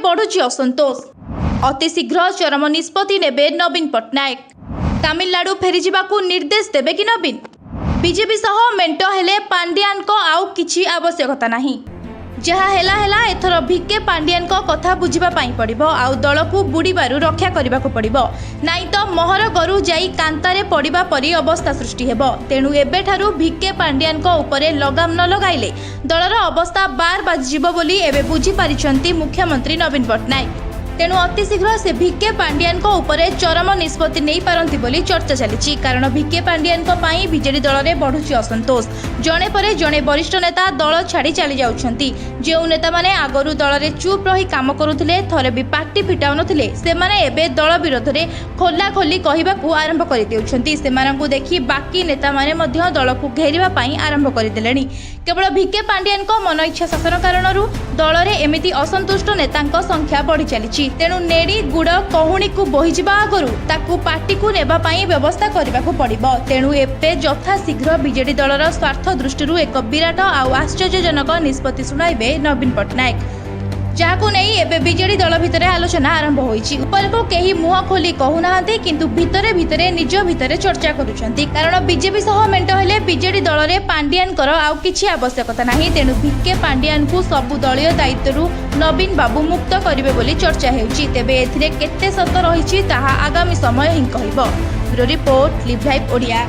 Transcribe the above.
बढ़ुची असंतोष। अति शीघ्र चरम निष्पत्ति नेबे नवीन पट्टनायक। तमिलनाडु फेरीजिबाकू निर्देश देबे कि नवीन। बीजेपी सह मेंट हेले पांड्यान को आउ किछि आवश्यकता नहीं। जहा हेला एथर भिके पांड्यान को कथा बुझिबा पाई पड़िबो आउ दल को बुड़ीबारु रक्षा करबाकू पड़िबो नाई तो मोहर गरु जाई कांतारे पड़िबा परी अवस्था सृष्टि हेबो। तेणु एबेठारु भिके पांड्यान को उपरे लगाम न लगाइले दलर अवस्था बार बाजिबो बोली एबे बुझी पारिछंती मुख्यमंत्री नवीन पट्टनायक। तेणु अतिशीघ्र से भिके पांड्यान को उपरे चरम निष्पत्ति नहीं पारंती बोली चर्चा चली। कारण भिके पांड्यान को पाई बीजेडी दल में बढ़ुची असंतोष। जणे परे जणे वरिष्ठ नेता दल छाड़ी चली जाउछंती। जो नेता माने आगरु दल में चुप रही काम करुथिले थरे भी पार्टी फिटाउ नथिले सेमाने एबे दल विरोध में खोला खोली कहबाकू आरंभ कर देउछंती। सेमानकू देखि बाकी नेता माने मध्य दल को घेरिबा पाई आरंभ कर देलेनी। केवल भिके पांड्यान को मन इच्छा शासन कारणरू दल में एमिति असंतुष्ट नेतांक संख्या बढ़ी चली। तेणु नेड़ी गुड़ कहुणी को बोहिजिबा आगरु ताकू पार्टी को नेबा पाई व्यवस्था करबाकू पड़िबो। तेणु एबे यथा शीघ्र बीजेडी दलर स्वार्थ दृष्टि एक विराट आउ आश्चर्यजनक निष्पत्ति शुणाइबे नवीन पट्टनायक। जहाकू नहीं एबे बीजेडी दल भितरे आलोचना आरंभ होईछि। ऊपर को केही मुह खोली कहूनाहांती किंतु भितरे भितरे निज भितरे चर्चा करुछंती। कारण बीजेपी सह मेंट हेले बीजेडी दल रे पांड्यान कर आउ किछि आवश्यकता नाही। तेणु भिके पांड्यान को सबु दलीय दायित्वरू नवीन बाबू मुक्त करिवे बोली चर्चा हेउछि। तेबे एथिरे केते सत रहिछि ताहा आगामी समय ही कहिबो। ब्यूरो रिपोर्ट लिव लाइव ओडिया।